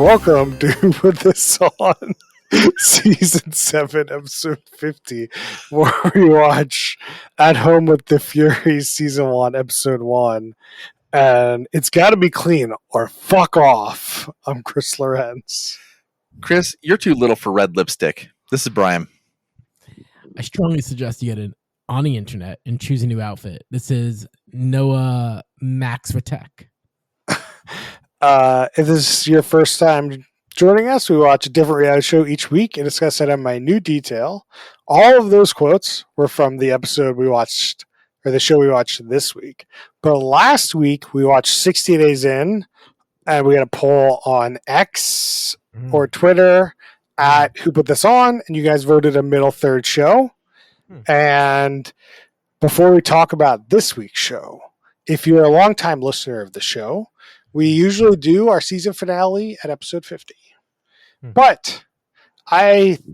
Welcome to Put This On Season 7, Episode 50, where we watch At Home with the Furies Season 1, Episode 1. And it's got to be clean or fuck off. I'm Chris Lorenz. Chris, you're too little for red lipstick. This is Brian. I strongly suggest you get on the internet and choose a new outfit. This is Noah Max Vitek. If this is your first time joining us, we watch a different reality show each week and discuss it in my new detail. All of those quotes were from the episode we watched, or the show we watched this week. But last week, we watched 60 Days In, and we had a poll on X or Twitter at Who Put This On, and you guys voted a middle third show. And before we talk about this week's show, if you're a longtime listener of the show, we usually do our season finale at episode 50. But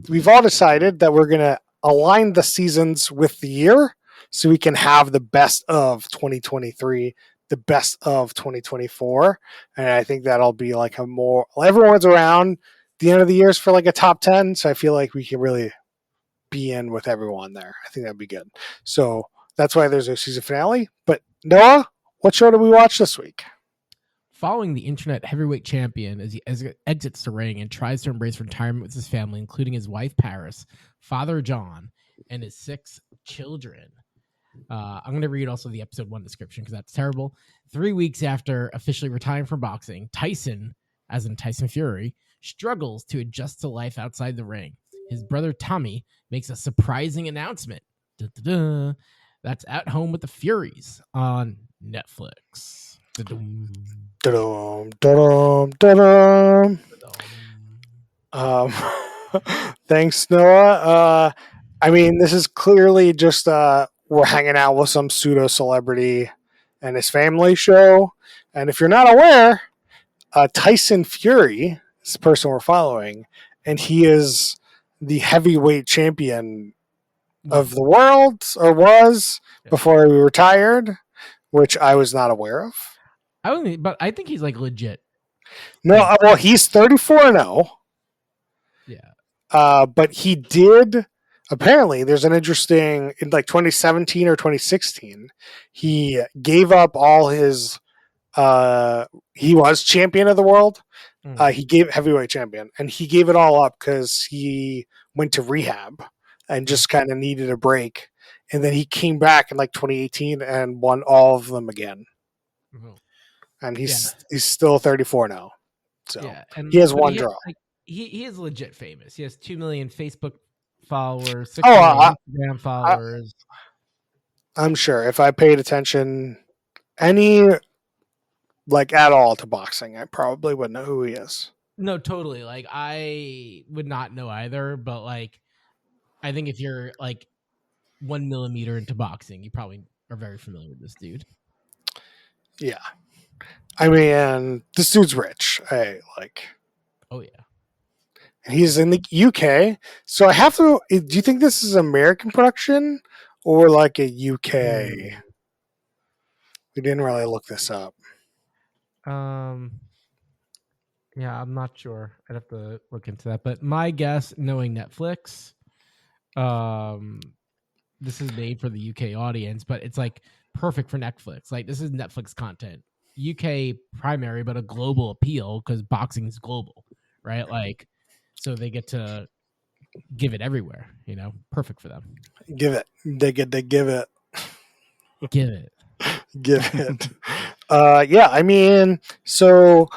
we've all decided that we're going to align the seasons with the year so we can have the best of 2023, the best of 2024. And I think that'll be like everyone's around the end of the years for like a top 10. So I feel like we can really be in with everyone there. I think that'd be good. So that's why there's a season finale. But Noah, what show did we watch this week? Following the internet heavyweight champion as he exits the ring and tries to embrace retirement with his family, including his wife Paris, father John, and his 6 children. I'm going to read also the episode 1 description because that's terrible. 3 weeks after officially retiring from boxing, Tyson, as in Tyson Fury, struggles to adjust to life outside the ring. His brother Tommy makes a surprising announcement. Da-da-da. That's At Home with the Furies on Netflix. Da-dum. Da-dum, da-dum, da-dum. Thanks, Noah. I mean, this is clearly just we're hanging out with some pseudo celebrity and his family show. And if you're not aware, Tyson Fury is the person we're following, and he is the heavyweight champion of the world, or was, before he retired, which I was not aware of. But I think he's like legit. No, well, he's 34-0. Yeah. But he did, apparently, there's an interesting, in like 2017 or 2016, he gave up all his, he was champion of the world. He gave heavyweight champion, and he gave it all up because he went to rehab and just kind of needed a break. And then he came back in like 2018 and won all of them again. Mm-hmm. And he's still 34 now. So he has one draw. He is legit famous. He has 2 million Facebook followers, 6 million Instagram followers. I'm sure if I paid attention at all to boxing, I probably would know who he is. No, totally. Like I would not know either, but like I think if you're like 1 millimeter into boxing, you probably are very familiar with this dude. Yeah. I mean, this dude's rich. Oh yeah. He's in the UK. So I have to. Do you think this is an American production or like a UK? We didn't really look this up. Yeah, I'm not sure. I'd have to look into that. But my guess, knowing Netflix, this is made for the UK audience, but it's like perfect for Netflix. Like this is Netflix content. UK primary, but a global appeal because boxing is global, right? Like, so they get to give it everywhere, perfect for them. Give it. They get to give it. Give it. Give it. Yeah, I mean, so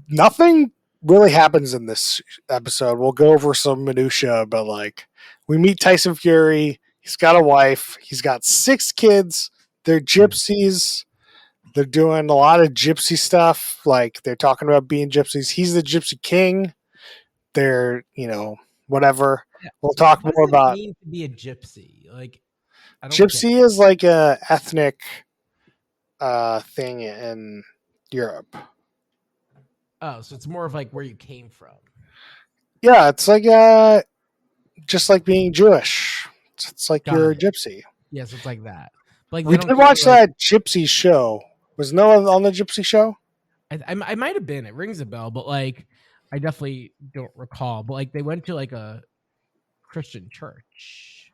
nothing really happens in this episode. We'll go over some minutia, but like we meet Tyson Fury. He's got a wife. He's got 6 kids. They're gypsies. They're doing a lot of gypsy stuff. Like they're talking about being gypsies. He's the gypsy king. They're, whatever. Yeah. We'll talk more about. Mean to be a gypsy? Like, gypsy is like a ethnic thing in Europe. Oh, so it's more of like where you came from. Yeah, it's like just like being Jewish. It's like you're a gypsy. Yes, it's like that. Like we did watch that gypsy show. Was Noah on the gypsy show? I might have been. It rings a bell, but like I definitely don't recall, but like they went to like a Christian church.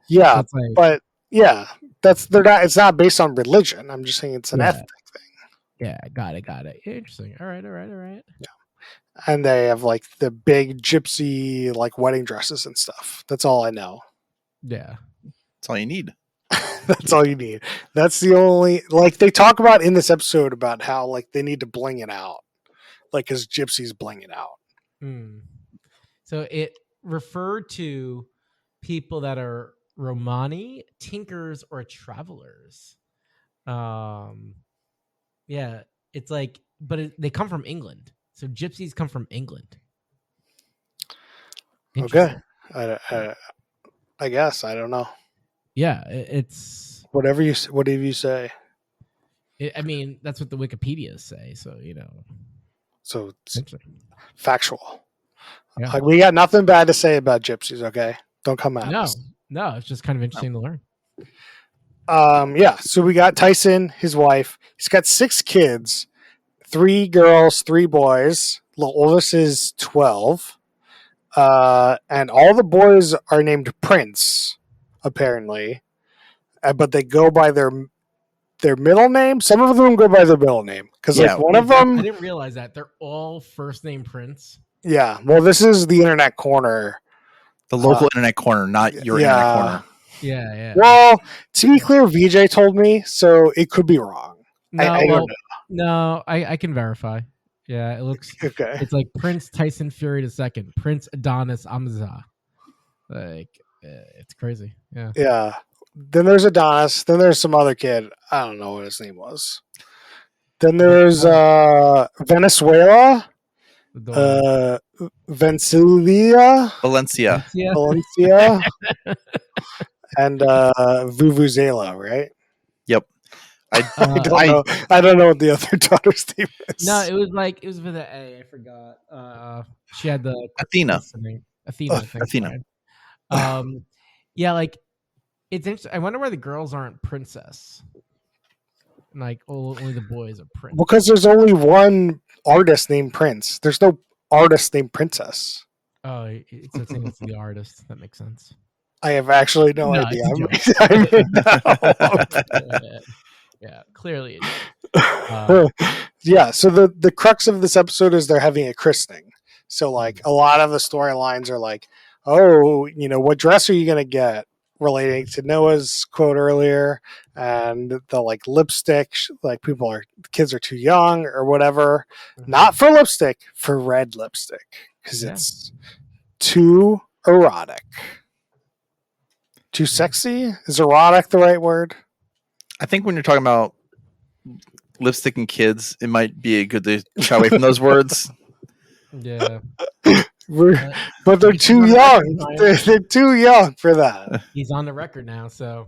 Yeah, So it's like, but yeah, they're not. It's not based on religion. I'm just saying it's an Yeah. ethnic thing. yeah, got it. Interesting. All right. And they have like the big gypsy like wedding dresses and stuff. That's all I know. Yeah. That's all you need. That's all you need. That's the only like they talk about in this episode about how like they need to bling it out, like because gypsies bling it out. Hmm. So it referred to people that are Romani, tinkers, or travelers. Yeah, it's like, but they come from England. So gypsies come from England. Okay, Interesting. I guess I don't know. Yeah, it's. Whatever you say. I mean, that's what the Wikipedias say. So So it's interesting. factual. Yeah. Like we got nothing bad to say about gypsies. Okay, don't come at us. No, it's just kind of interesting to learn. Yeah. So we got Tyson, his wife. He's got 6 kids, 3 girls, 3 boys. The oldest is 12. And all the boys are named Prince, apparently. But they go by their middle name. Some of them go by their middle name because Yeah. like one of I them. didn't realize that they're all first name Prince. Yeah. Well, this is the Internet Corner. The local internet corner, not your yeah. internet corner. Yeah. Well, to be clear, VJ told me, so it could be wrong. No, I don't no, I can verify. Yeah, it looks. know. Okay. It's like Prince Tyson Fury II, Prince Adonis Amza. Like, it's crazy. Yeah. Yeah. Then there's Adonis. Then there's some other kid. I don't know what his name was. Then there's Venezuela, Vencilia, Valencia. Yeah. Valencia, and Vuvuzela, right? Yep. I don't know what the other daughter's name is. No, it was with an A. I forgot. She had the Athena. what's the name? Athena. I think, Athena. right? Yeah, like it's interesting. I wonder why the girls aren't princess. Like only the boys are prince. Because there's only one artist named Prince. There's no artist named Princess. Oh, it's the artist. That makes sense. I have actually no No, idea. it's a joke. I made that up. Yeah, clearly. It is. Yeah, so the crux of this episode is they're having a christening. So like a lot of the storylines are like, oh, what dress are you gonna get? Relating to Noah's quote earlier, and the like lipstick, like kids are too young or whatever. Not for lipstick, for red lipstick because it's too erotic, too sexy. Is erotic the right word? I think when you're talking about lipstick and kids, it might be good to shy away from those words. Yeah. But they're too young. They're too young for that. He's on the record now, so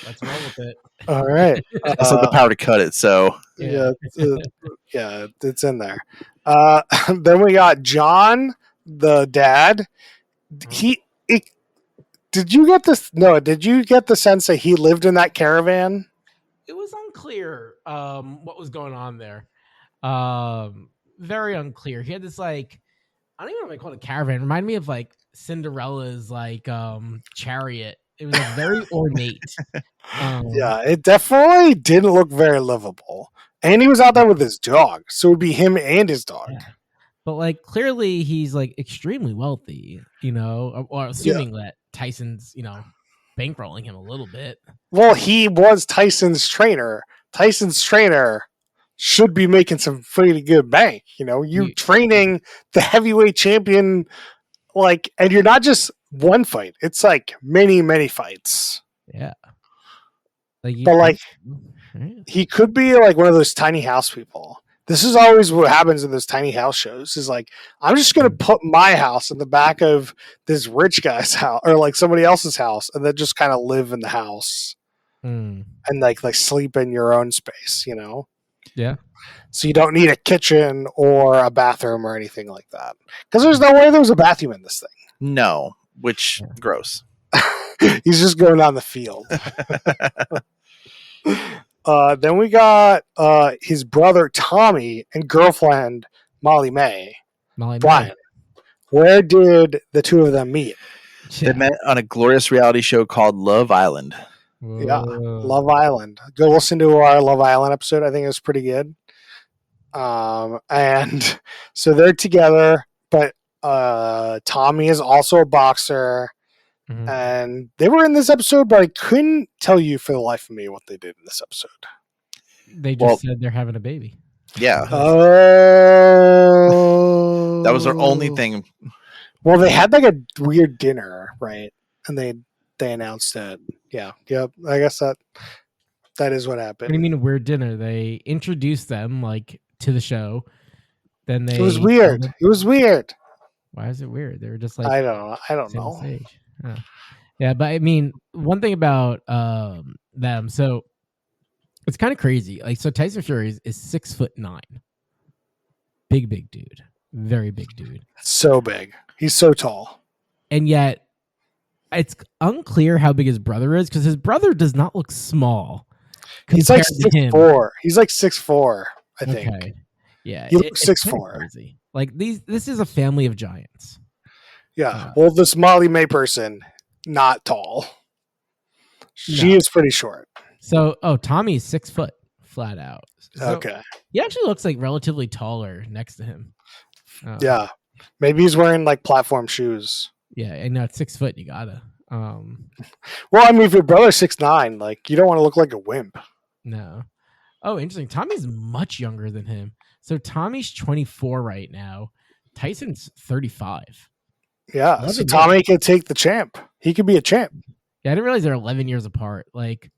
let's roll with it. All right. Also, the power to cut it. So Yeah, it's in there. Then we got John, the dad. Did you get this? No, did you get the sense that he lived in that caravan? It was unclear what was going on there. Very unclear. He had this like, I don't even know if I call it a caravan. It reminded me of like Cinderella's like chariot. It was like very ornate. Yeah, it definitely didn't look very livable. And he was out there with his dog, so it would be him and his dog. Yeah. But like clearly he's like extremely wealthy, or assuming that Tyson's, bankrolling him a little bit. Well, he was Tyson's trainer. Tyson's trainer should be making some pretty good bank. You training the heavyweight champion, like, and you're not just one fight. It's like many, many fights. Yeah. He could be like one of those tiny house people. This is always what happens in those tiny house shows is like, I'm just going to put my house in the back of this rich guy's house or like somebody else's house and then just kind of live in the house and like sleep in your own space, Yeah. So you don't need a kitchen or a bathroom or anything like that. Because there's no way there was a bathroom in this thing. no, which gross. He's just going down the field. Then we got his brother Tommy and girlfriend Molly May. Molly Brian, where did the two of them meet? They met on a glorious reality show called Love Island. Yeah, Whoa. Love Island. Go listen to our Love Island episode. I think it was pretty good. And so they're together, but Tommy is also a boxer. Mhm. And they were in this episode, but I couldn't tell you for the life of me what they did in this episode. They just Well- said they're having a baby. Yeah, Oh, that was their only thing. Well, they had like a weird dinner, right? And they announced it. Yeah, yep. I guess that is what happened. What do you mean a weird dinner? They introduced them like to the show. Then they It was weird. It was weird. Why is it weird? They were just like I don't know. I don't same know. stage. Huh. Yeah, but I mean, one thing about them, so it's kind of crazy. Like, so Tyson Fury is 6'9", big dude, very big dude, So big. He's so tall. and yet it's unclear how big his brother is because his brother does not look small. He's like compared to him. 6'4". He's like 6'4", I think. Okay. Yeah, He looks it's kinda 6'4". crazy. Like this is a family of giants. Yeah. Well, this Molly May person, not tall. She No. is pretty short. So, Tommy is 6 foot flat out. So Okay. he actually looks like relatively taller next to him. Yeah. Maybe he's wearing like platform shoes. Yeah, and now at 6 foot, you gotta. Well, I mean, if your brother's 6'9", like you don't want to look like a wimp. No. Oh, interesting. Tommy's much younger than him. So Tommy's 24 right now. Tyson's 35. Yeah. Love So it, Tommy could take the champ. He could be a champ. Yeah, I didn't realize they're 11 years apart. Like,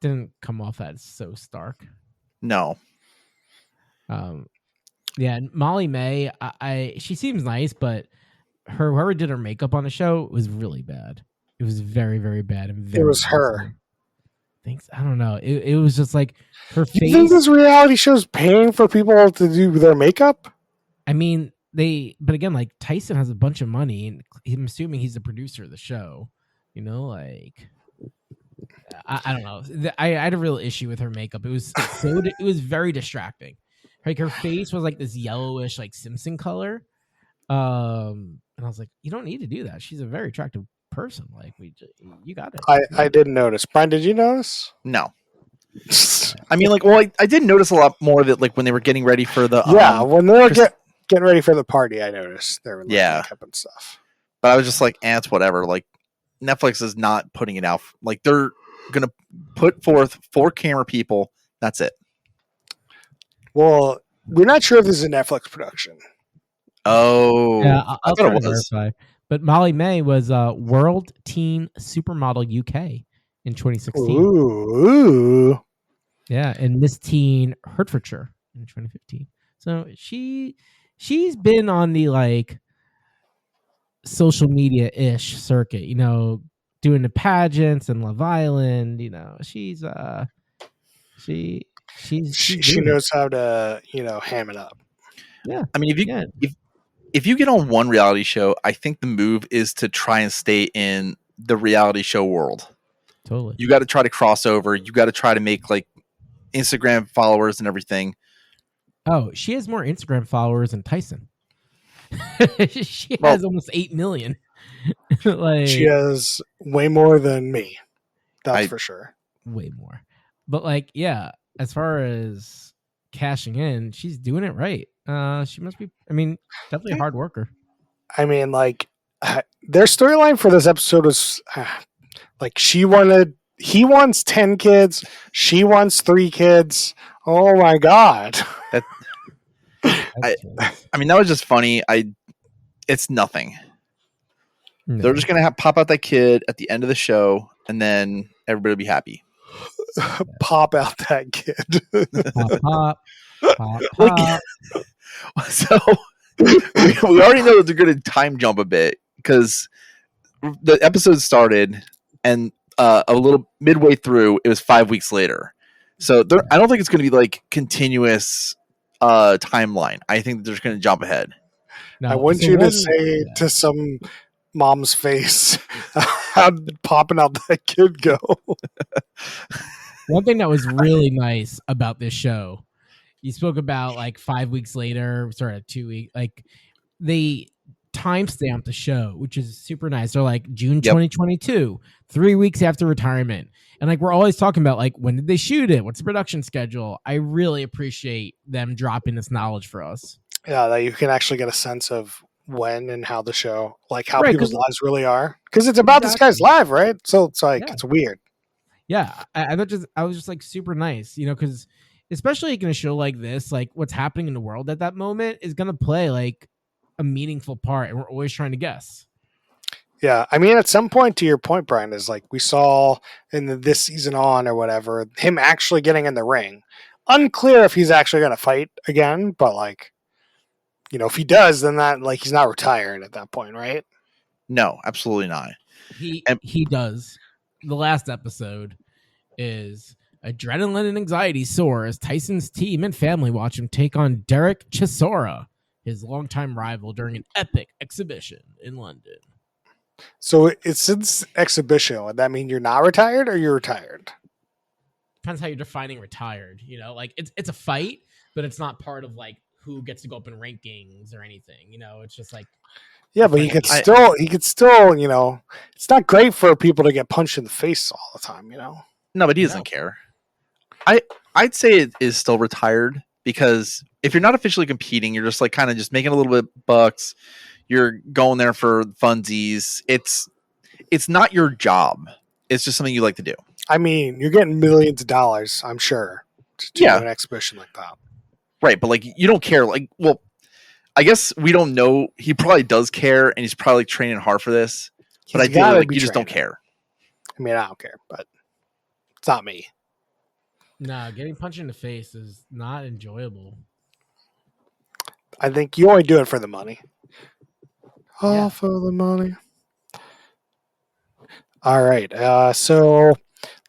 didn't come off as so stark. No, Yeah, and Molly May, she seems nice, but whoever did her makeup on the show was really bad. It was very, very bad. And very was her. awful. Thanks. I don't know. It was just like her You think face. this reality show's paying for people to do their makeup? I mean, but again, like Tyson has a bunch of money, and I'm assuming he's the producer of the show. You know, like I don't know. I had a real issue with her makeup. It was it was very distracting. Like her face was like this yellowish, like Simpson color. And I was like, you don't need to do that. She's a very attractive person. Like you got it. I didn't notice. Brian, did you notice? no. I mean, like, well, I did notice a lot more of it, like when they were getting ready for the Yeah, when they were Chris- getting ready for the party, I noticed there were like Yeah. makeup and stuff. But I was just like, it's whatever. Like, Netflix is not putting it out. Like, they're gonna put forth 4 camera people. That's it. Well, we're not sure if this is a Netflix production. Oh, Yeah, I I'll thought try it to was. verify. But Molly May was World Teen Supermodel UK in 2016. Ooh. Yeah, and Miss Teen Hertfordshire in 2015. So she's been on the like social media ish circuit, you know, doing the pageants and Love Island. You know, she's she She knows how to, ham it up. I mean, Yeah. if you get on one reality show, I think the move is to try and stay in the reality show world. Totally. You got to try to cross over. You got to try to make like Instagram followers and everything. Oh, she has more Instagram followers than Tyson. She Well- has almost 8 million. Like She has way more than me. That's I- for sure. way more. But like, yeah, as far as cashing in, she's doing it right. She must be. I mean, definitely a hard worker. I mean, like, their storyline for this episode was like he wants 10 kids, she wants 3 kids. Oh my god. That's I mean, that was just funny. It's nothing. no. They're just gonna pop out that kid at the end of the show, and then everybody will be happy. Pop out that kid. pop, pop, Like- pop. So we already know that they're going to time jump a bit because the episode started and a little midway through, it was 5 weeks later. So I don't think it's going to be like continuous timeline. I think they're just going to jump ahead. No, I want so you to one- say yeah. to some mom's face, how did popping out that kid go? One thing that was really nice about this show, you spoke about like 5 weeks later, sorry, 2 weeks, like they timestamp the show, which is super nice. They're like June Yep. 2022, 3 weeks after retirement. And like we're always talking about like when did they shoot it? What's the production schedule? I really appreciate them dropping this knowledge for us. Yeah, that you can actually get a sense of when and how the show, like how Right, people's 'cause- lives really are. Because it's about this guy's life, right? So it's like, Yeah. it's weird. Yeah, I was just like super nice, because especially in a show like this, like what's happening in the world at that moment is gonna play like a meaningful part, and we're always trying to guess. Yeah, I mean, at some point, to your point, Brian, is like we saw in this season on or whatever, him actually getting in the ring. Unclear if he's actually going to fight again, but like, if he does, then that like he's not retired at that point, right? No, absolutely not. He does. The last episode is adrenaline and anxiety soar as Tyson's team and family watch him take on Derek Chisora, his longtime rival, during an epic exhibition in London. So it's since exhibition. Would that mean you're not retired or you're retired? Depends how you're defining retired. Like it's a fight, but it's not part of like who gets to go up in rankings or anything. It's just like Yeah, but he could still, it's not great for people to get punched in the face all the time, No, but he doesn't care. I'd say it is still retired because if you're not officially competing, you're just like kind of just making a little bit of bucks. You're going there for funsies. It's not your job. It's just something you like to do. I mean, you're getting millions of dollars, I'm sure, to do an exhibition like that. Right, but like you don't care. Like, well, I guess we don't know. He probably does care, and he's probably training hard for this. But I feel like you just don't care. I mean, I don't care, but it's not me. Nah, getting punched in the face is not enjoyable. I think you only do it for the money. All Yeah. for the money. All right. So let's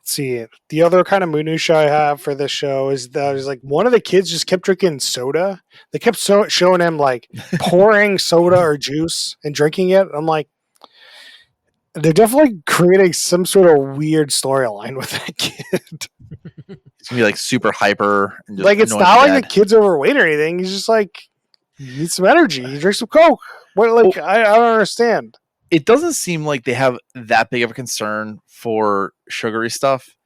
see. The other kind of minutia I have for this show is that is like one of the kids just kept drinking soda. They kept showing him like pouring soda or juice and drinking it. I'm like, they're definitely creating some sort of weird storyline with that kid. It's gonna be like super hyper. And just Like it's annoying not like dad. the kid's overweight or anything. He's just like he needs some energy. He drinks some Coke. What? Like I don't understand. It doesn't seem like they have that big of a concern for sugary stuff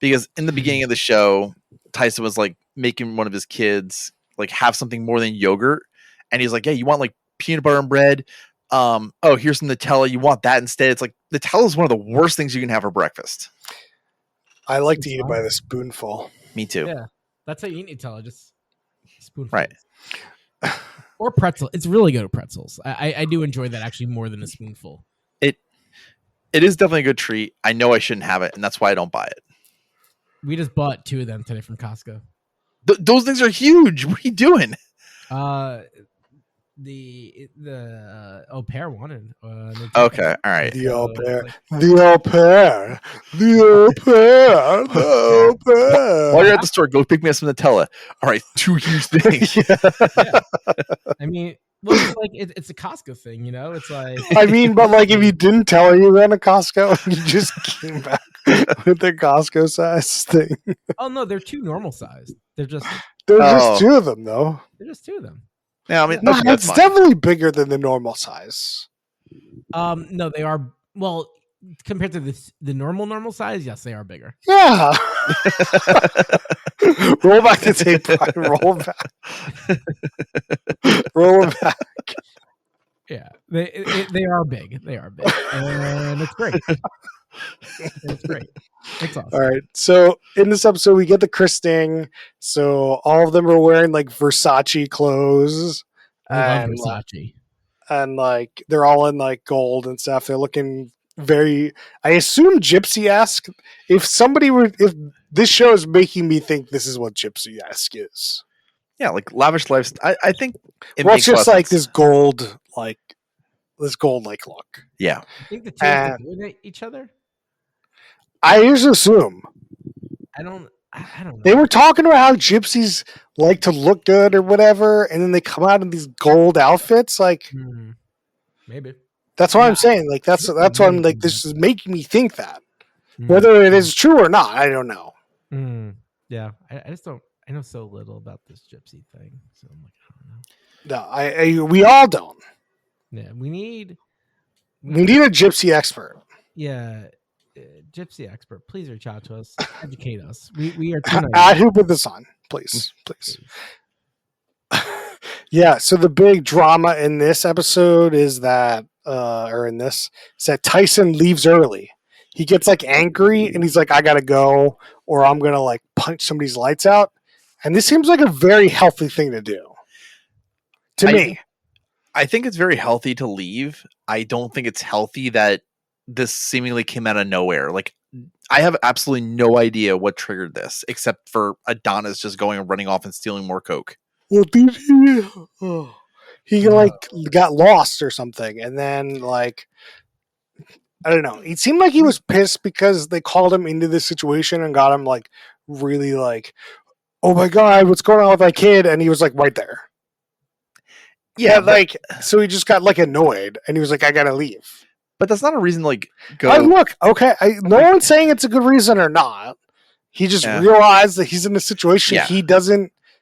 because in the beginning of the show, Tyson was like making one of his kids like have something more than yogurt, and he's like, "Yeah, you want like peanut butter and bread? Oh, here's some Nutella. You want that instead?" It's like Nutella is one of the worst things you can have for breakfast. I like to eat it by the spoonful. Me too. Yeah, that's how you eat Nutella, just spoonful. Right. Or pretzel. It's really good at pretzels. I do enjoy that actually more than a spoonful. It is definitely a good treat. I know I shouldn't have it, and that's why I don't buy it. We just bought 2 of them today from Costco. Those things are huge. What are you doing? The au pair wanted. Okay, all right. The au pair. like- The au pair. The au pair. The au pair. While you're at the store, go pick me up some Nutella. All right, 2 huge things. Yeah. I mean, well, it's like it's a Costco thing, It's like I mean, but like if you didn't tell her you were in a Costco, you just came back with the Costco size thing. oh no, they're 2 normal sized. There's just There's Oh. just 2 of them, though. 2 of them. Yeah, I mean, No, okay, that's it's fine. definitely bigger than the normal size. No, they are well compared to the normal size. Yes, they are bigger. Yeah. Roll back the tape, Brian. Roll back. Roll it back. Yeah, they are big. They are big, and it's great. It's great. It's awesome. All right. So in this episode, we get the Chris Sting. So all of them are wearing like Versace clothes. I love And, Versace. and like they're all in like gold and stuff. They're looking very, I assume Gypsy-esque. If this show is making me think this is what Gypsy-esque is. Yeah, like lavish lifestyle. I think It's makes a lot just of like sense. this gold like look. Yeah, I think the two of them doing each other. I usually assume I don't know. they were talking about how gypsies like to look good or whatever, and then they come out in these gold outfits. Like Maybe. that's what Yeah. I'm saying. Like that's what I'm like. This is making me think that whether it is true or not, I don't know. Yeah, I just don't. I know so little about this gypsy thing, so I'm like, I don't know. No, we all don't. Yeah, we need a gypsy expert. yeah, gypsy expert. Please reach out to us, educate us. We are too Add naive. who put this on, please. Please. Yeah, so the big drama in this episode is that is that Tyson leaves early. He gets like angry and he's like, I gotta go, or I'm gonna like punch somebody's lights out. And this seems like a very healthy thing to do. To me. I think it's very healthy to leave. I don't think it's healthy that this seemingly came out of nowhere. Like, I have absolutely no idea what triggered this, except for Adonis just going and running off and stealing more coke. Well, he like got lost or something, and then like I don't know. It seemed like he was pissed because they called him into this situation and got him like really like, oh my god, what's going on with my kid? And he was like right there. Yeah, like so he just got like annoyed and he was like, I gotta leave. But that's not a reason to like go. Look, okay, no one's saying it's a good reason or not. He just realized that he's in a situation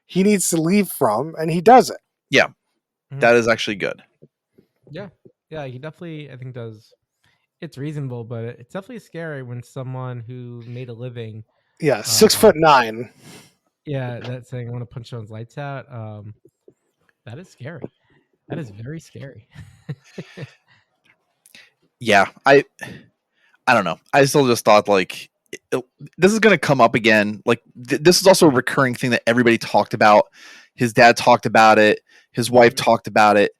he needs to leave from, and he does it. Yeah, that is actually good. Yeah, he definitely, I think, does. It's reasonable, but it's definitely scary when someone who made a living. Yeah, 6'9". Yeah, that's saying I want to punch someone's lights out. That is scary. That is very scary. Yeah, I don't know. I still just thought like this is going to come up again. Like this is also a recurring thing that everybody talked about. His dad talked about it. His wife talked about it.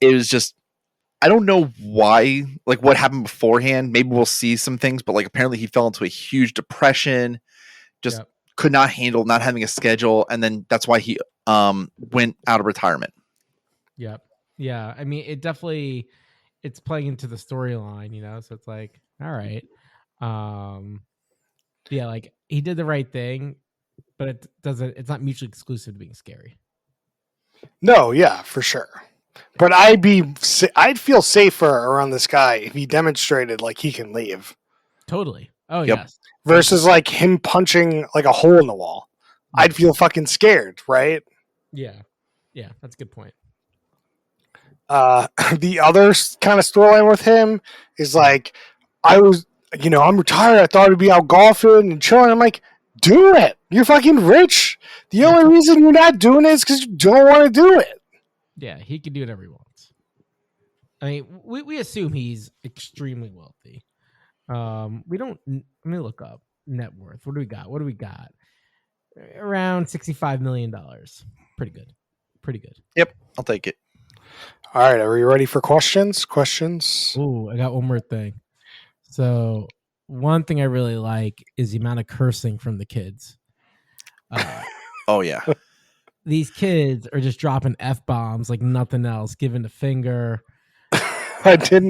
It was just, I don't know why, like what happened beforehand. Maybe we'll see some things, but like apparently he fell into a huge depression, just could not handle not having a schedule. And then that's why he went out of retirement. Yep. Yeah. I mean, it's playing into the storyline, you know? So it's like, all right. Yeah, like he did the right thing, but it's not mutually exclusive to being scary. No, yeah, for sure. But I'd feel safer around this guy if he demonstrated like he can leave. Totally. Oh, yes. Versus like him punching like a hole in the wall. I'd feel fucking scared, right? Yeah. Yeah, that's a good point. The other kind of storyline with him is like, I'm retired. I thought I'd be out golfing and chilling. I'm like, do it. You're fucking rich. The only reason you're not doing it is because you don't want to do it. Yeah, he can do whatever he wants. I mean, we assume he's extremely wealthy. We don't. Let me look up net worth. What do we got? Around $65 million. Pretty good. Yep, I'll take it. All right, are we ready for questions? Ooh, I got one more thing. So one thing I really like is the amount of cursing from the kids. Oh yeah. These kids are just dropping F-bombs like nothing else, giving the finger. I did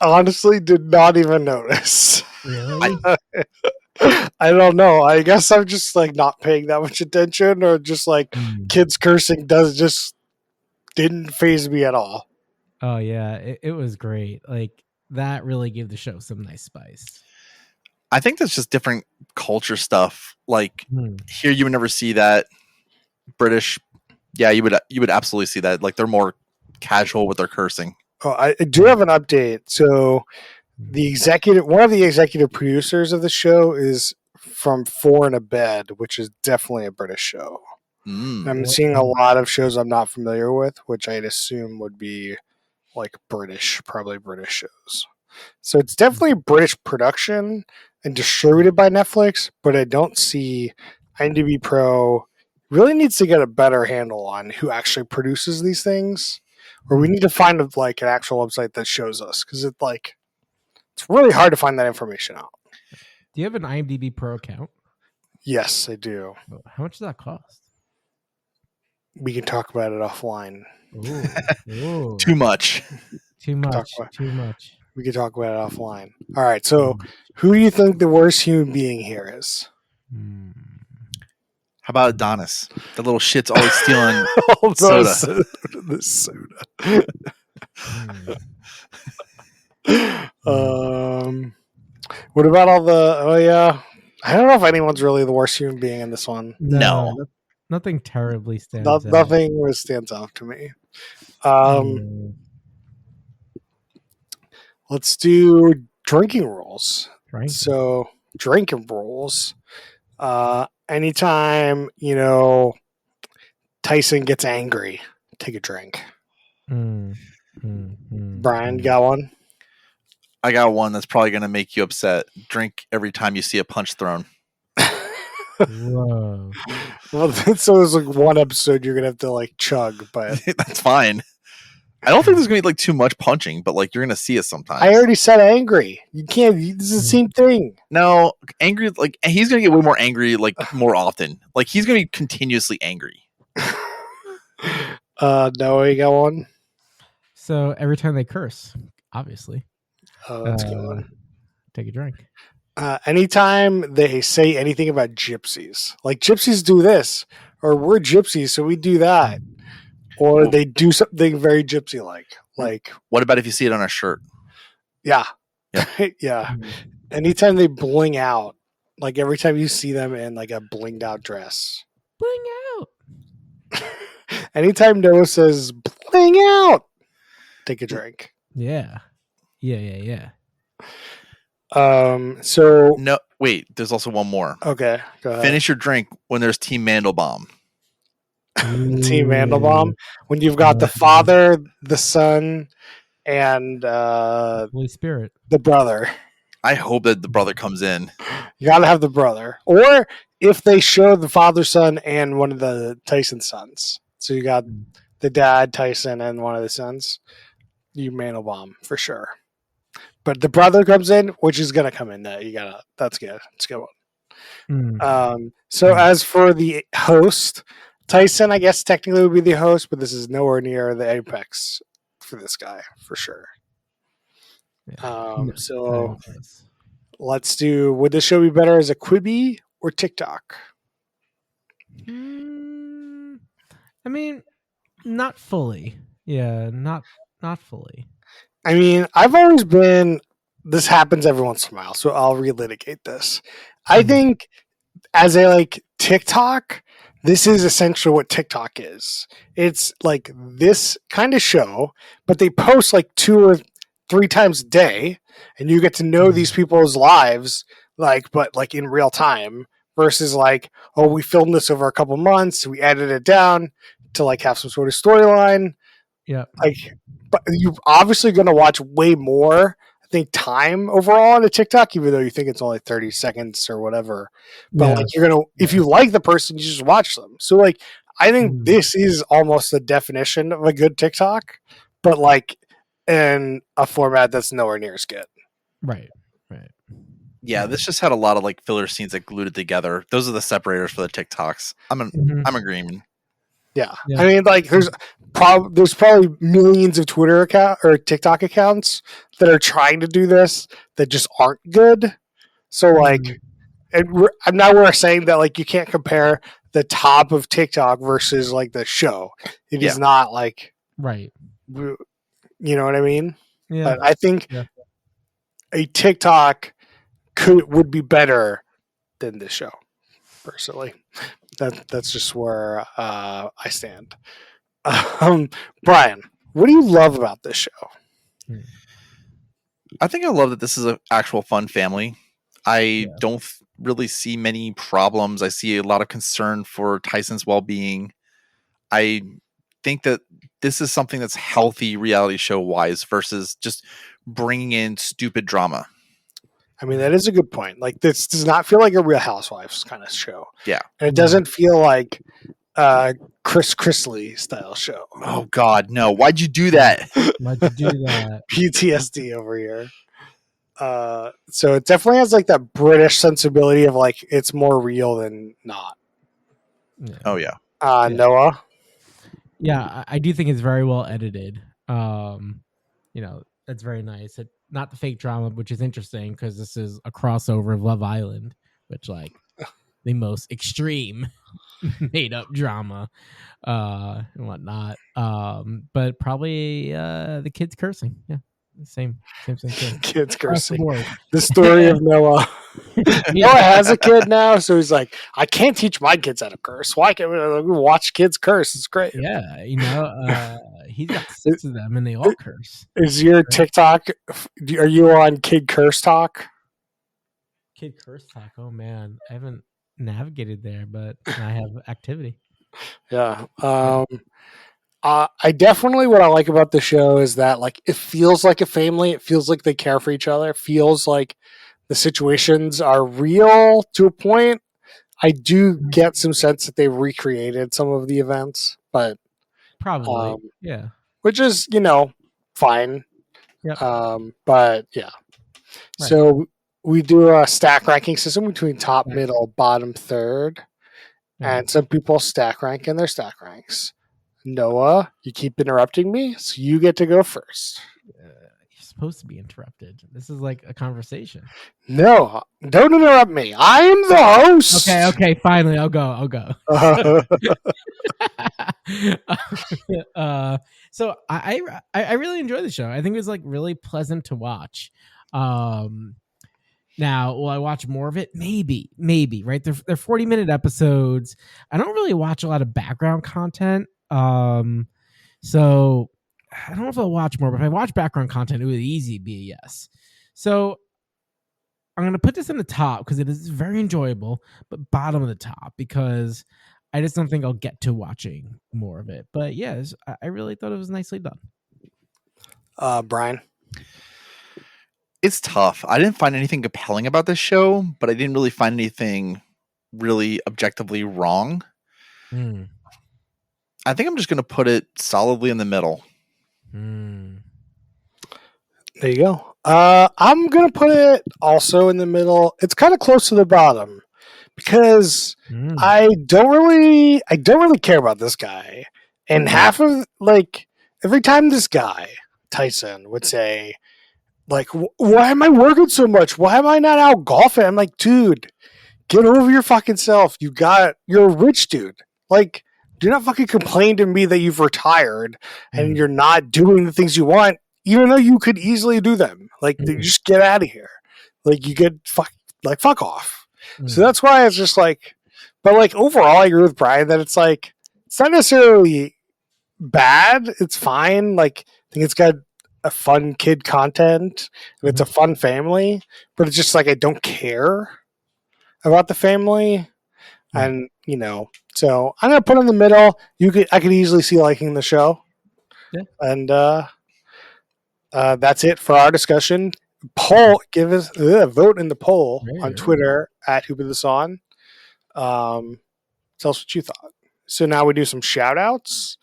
not even notice. Really? I don't know. I guess I'm just like not paying that much attention, or just like kids cursing didn't faze me at all. Oh yeah, it was great. Like that really gave the show some nice spice. I think that's just different culture stuff. Like here, you would never see that. British, yeah, you would absolutely see that. Like they're more casual with their cursing. Oh, I do have an update. So one of the executive producers of the show is from Four in a Bed, which is definitely a British show. I'm seeing a lot of shows I'm not familiar with, which I'd assume would be like probably British shows. So it's definitely a British production and distributed by Netflix, but I don't see IMDb Pro really needs to get a better handle on who actually produces these things, or we need to find like an actual website that shows us, because it's really hard to find that information out. Do you have an IMDb Pro account? Yes, I do. How much does that cost? We can talk about it offline. Ooh. Too much. Too much. We can talk about it offline. All right. So, who do you think the worst human being here is? How about Adonis? The little shit's always stealing soda. The soda. What about all the? Oh yeah. I don't know if anyone's really the worst human being in this one. No. Nothing terribly stands out. Nothing stands out to me. let's do drinking rules. Right. So drinking rules. Anytime Tyson gets angry, take a drink. Brian, you got one? I got one that's probably going to make you upset. Drink every time you see a punch thrown. Whoa. Well, so there's like one episode you're gonna have to like chug, but That's fine. I don't think there's going to be like too much punching, but like you're going to see it sometimes. I already said angry. You can't. This is the same thing. No, angry, like he's going to get way more angry like more often. Like he's going to be continuously angry. No, you got one. So every time they curse, obviously, That's a good one. take a drink. Anytime they say anything about gypsies, like gypsies do this, or we're gypsies, so we do that, or they do something very gypsy-like. Like, What about if you see it on a shirt? yeah, Yeah. yeah. Anytime they bling out, like every time you see them in like a blinged out dress. Bling out. Anytime Noah says bling out, take a drink. Yeah. So No, wait. There's also one more. okay, go ahead. Finish your drink when there's Team Mandelbaum. Team Mandelbaum. When you've got the father, the son, and Holy Spirit. the brother. I hope that the brother comes in. You gotta have the brother. Or if they show the father, son, and one of the Tyson sons. So you got the dad, Tyson, and one of the sons. You Mandelbaum for sure. But the brother comes in, which is gonna come in. That's good. It's a good one. So as for the host, Tyson, I guess technically would be the host, but this is nowhere near the apex for this guy for sure. So let's do. Would this show be better as a Quibi or TikTok? I mean, not fully. Yeah, not fully. I mean, I've always been. This happens every once in a while, so I'll relitigate this. I think as a like TikTok, this is essentially what TikTok is. It's like this kind of show, but they post like 2 or 3 times a day, and you get to know these people's lives, but in real time. Versus like, oh, we filmed this over a couple months, we edited it down to like have some sort of storyline. Yeah. But you're obviously going to watch way more, I think, time overall on a TikTok, even though you think it's only 30 seconds or whatever. But like you're going to, if you like the person, you just watch them. So like, I think this is almost the definition of a good TikTok, but like in a format that's nowhere near as good. Right. Yeah, this just had a lot of like filler scenes that glued it together. Those are the separators for the TikToks. I'm agreeing. Yeah. I mean, like there's probably millions of Twitter account or TikTok accounts that are trying to do this that just aren't good. So like, I'm not we're saying that like you can't compare the top of TikTok versus like the show. It is not like right. You know what I mean? Yeah. But I think a TikTok would be better than this show. Personally, that's just where I stand. Brian, what do you love about this show? I think I love that this is an actual fun family. I don't really see many problems. I see a lot of concern for Tyson's well-being. I think that this is something that's healthy reality show wise versus just bringing in stupid drama. I mean, that is a good point. Like, this does not feel like a Real Housewives kind of show. Yeah. And it doesn't feel like Chris Chrisley style show. Oh, God, no. Why'd you do that? Why'd you do that? PTSD over here. So it definitely has like that British sensibility of like, it's more real than not. Yeah. Oh, yeah. Noah? Yeah, I do think it's very well edited. That's very nice. Not the fake drama, which is interesting because this is a crossover of Love Island, which like the most extreme made up drama and whatnot. But probably the kids cursing. Yeah, same thing. Kids cursing. The story of Noah. Noah has a kid now, so he's like, I can't teach my kids how to curse. Why can't we watch kids curse? It's great. Yeah, he's got 6 of them, and they all curse. Is your TikTok? Are you on Kid Curse Talk? Kid curse talk. Oh man, I haven't navigated there, but I have activity. Yeah. I definitely, what I like about the show is that like it feels like a family. It feels like they care for each other. It feels like the situations are real to a point. I do get some sense that they recreated some of the events, but Probably, yeah. which is fine. Yep. But yeah. Right. So we do a stack ranking system between top, Right. middle, bottom, third, Yeah. and some people stack rank in their stack ranks. Noah, you keep interrupting me, so you get to go first. You're supposed to be interrupted. This is like a conversation. No, don't interrupt me. I am the host. Okay. Finally, I'll go. So I really enjoy the show. I think it was like really pleasant to watch. Now, will I watch more of it? Maybe, right? They're 40-minute episodes. I don't really watch a lot of background content. So I don't know if I'll watch more, but if I watch background content, it would easily be a yes. So I'm going to put this in the top because it is very enjoyable, but bottom of the top because I just don't think I'll get to watching more of it. But yes, I really thought it was nicely done. Brian? It's tough. I didn't find anything compelling about this show, but I didn't really find anything really objectively wrong. I think I'm just going to put it solidly in the middle. There you go. I'm going to put it also in the middle. It's kind of close to the bottom because I don't really care about this guy. And half of every time this guy, Tyson, would say, like, why am I working so much? Why am I not out golfing? I'm like, dude, get over your fucking self. You're a rich dude. Like, do not fucking complain to me that you've retired and you're not doing the things you want, even though you could easily do them. Like, just get out of here. Like, you get fuck off. So that's why it's just like, but like overall, I agree with Brian that it's like, it's not necessarily bad. It's fine. Like, I think it's got a fun kid content and it's a fun family, but it's just like, I don't care about the family. And so I'm gonna put in the middle. I could easily see liking the show. Yeah. And that's it for our discussion. Give us vote in the poll on Twitter at @WhoPutThisOn. Tell us what you thought. So now we do some shout outs.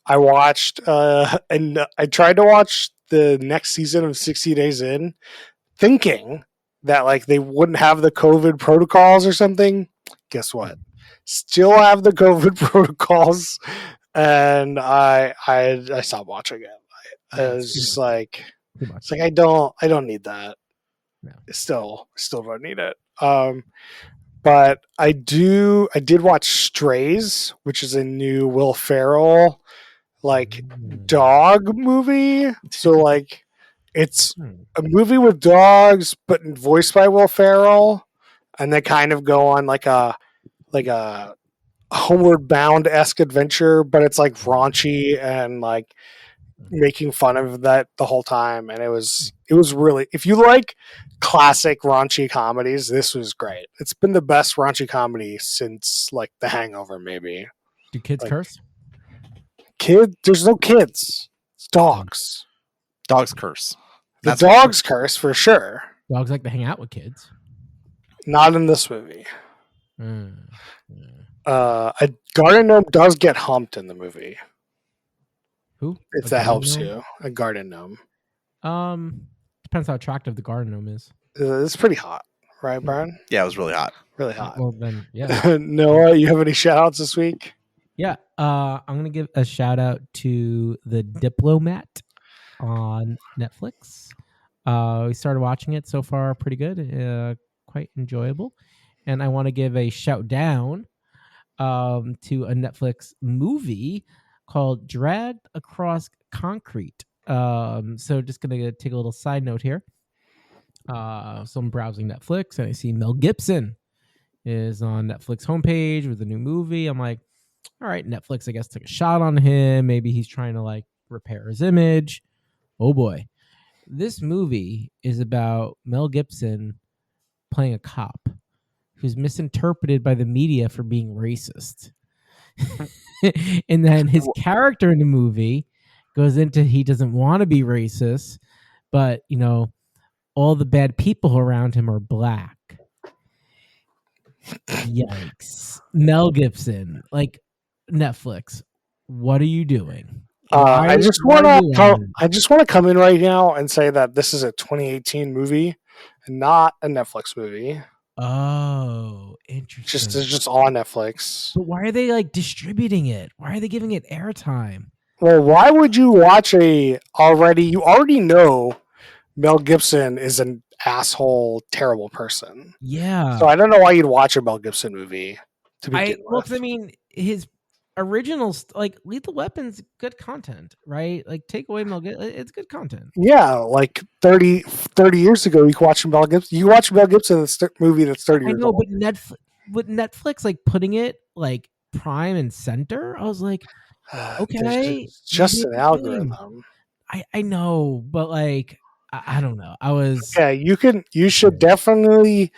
I watched and I tried to watch the next season of 60 Days In, thinking that like they wouldn't have the COVID protocols or something. Guess what? Still have the COVID protocols, and I stopped watching it. I was just like, it's like I don't need that. No. Still don't need it. But I did watch Strays, which is a new Will Ferrell dog movie. So like it's a movie with dogs, but voiced by Will Ferrell, and they kind of go on like a Homeward Bound-esque adventure, but it's like raunchy and like making fun of that the whole time. And it was really, if you like classic raunchy comedies, this was great. It's been the best raunchy comedy since like The Hangover, maybe. Do kids curse? There's no kids. It's dogs. Dogs curse. The dogs curse for sure. Dogs like to hang out with kids. Not in this movie. A garden gnome does get humped in the movie. Who? If that helps you. A garden gnome. Depends how attractive the garden gnome is. It's pretty hot, right, Brian? Yeah, it was really hot. Really hot. Well, then, yeah. Noah, you have any shout outs this week? Yeah. I'm going to give a shout out to The Diplomat on Netflix. We started watching it so far. Pretty good. Quite enjoyable. And I want to give a shout down to a Netflix movie called Dragged Across Concrete. So just going to take a little side note here. So I'm browsing Netflix and I see Mel Gibson is on Netflix homepage with a new movie. I'm like, all right, Netflix, I guess, took a shot on him. Maybe he's trying to like repair his image. Oh boy. This movie is about Mel Gibson playing a cop who's misinterpreted by the media for being racist. And then his character in the movie goes into he doesn't want to be racist, but you know, all the bad people around him are black. Yikes. Mel Gibson, like Netflix, what are you doing? I just Why want are you lying? to come in right now and say that this is a 2018 movie and not a Netflix movie. Oh, interesting. It's just on Netflix. But why are they like distributing it? Why are they giving it airtime? Well, why would you watch you already know Mel Gibson is an asshole, terrible person. Yeah. So I don't know why you'd watch a Mel Gibson movie to begin with. 'Cause I mean, his originals, like Lethal Weapon's good content, right? Like take away Mel Gibson, it's good content. Yeah, like 30 years ago, you could watch Mel Gibson. You watch Mel Gibson's movie that's 30 I years know, old. but Netflix like putting it like prime and center, I was like, okay, It's just maybe an it's algorithm. I know, but like I don't know. I was Yeah, you should definitely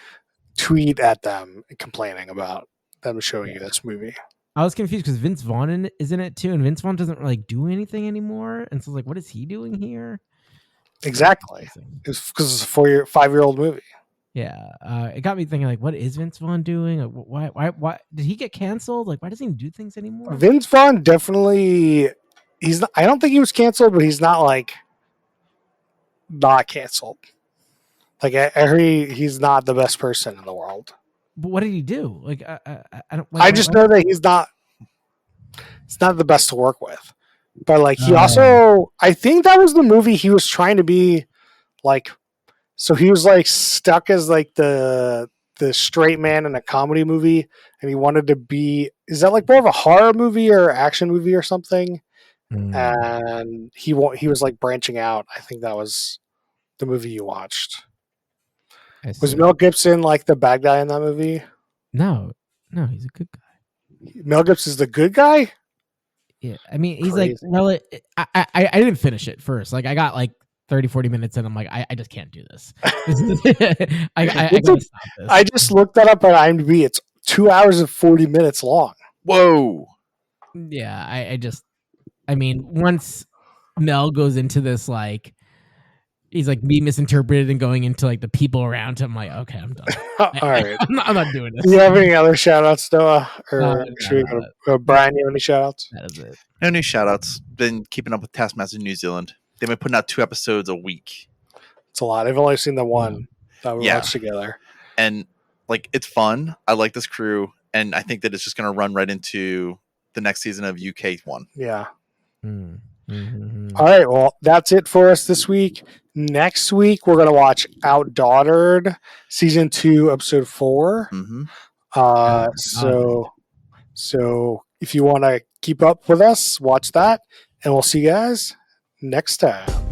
tweet at them complaining about them showing you this movie. I was confused because Vince Vaughn is in it too, and Vince Vaughn doesn't like do anything anymore. And so I was like, what is he doing here? Exactly. It's because it's a 5-year-old movie. Yeah, it got me thinking like, what is Vince Vaughn doing? Like, why did he get canceled? Like, why doesn't he do things anymore? Vince Vaughn definitely I don't think he was canceled, but he's not like not canceled. Like I heard he's not the best person in the world. But what did he do? Like, I don't. I just know that he's not the best to work with. But like he also, I think that was the movie he was trying to be like. So he was like stuck as like the straight man in a comedy movie, and he wanted to be. Is that like more of a horror movie or action movie or something? And he was like branching out. I think that was the movie you watched. Was Mel Gibson like the bad guy in that movie? No, he's a good guy. Mel Gibson's the good guy? Yeah, I mean, he's crazy. Like, well, I didn't finish it first. Like, I got like 30, 40 minutes in. I'm like, I just can't do this. I gotta stop this. I just looked that up on IMDb. It's 2 hours and 40 minutes long. Whoa. Yeah, I mean, once Mel goes into this, like, he's like being misinterpreted and going into like the people around him. I'm like, okay, I'm done. All right. I'm not doing this. Do you have any other shout outs, Noah? Or should we go Brian, you have any shout outs? That is it. No new shout outs. Been keeping up with Taskmaster New Zealand. They've been putting out 2 episodes a week. It's a lot. I've only seen the one that we watched together. And like it's fun. I like this crew. And I think that it's just gonna run right into the next season of UK one. Yeah. Mm-hmm. All right, well, that's it for us this week. Next week, we're going to watch Outdaughtered, Season 2, Episode 4. Mm-hmm. So if you want to keep up with us, watch that, and we'll see you guys next time.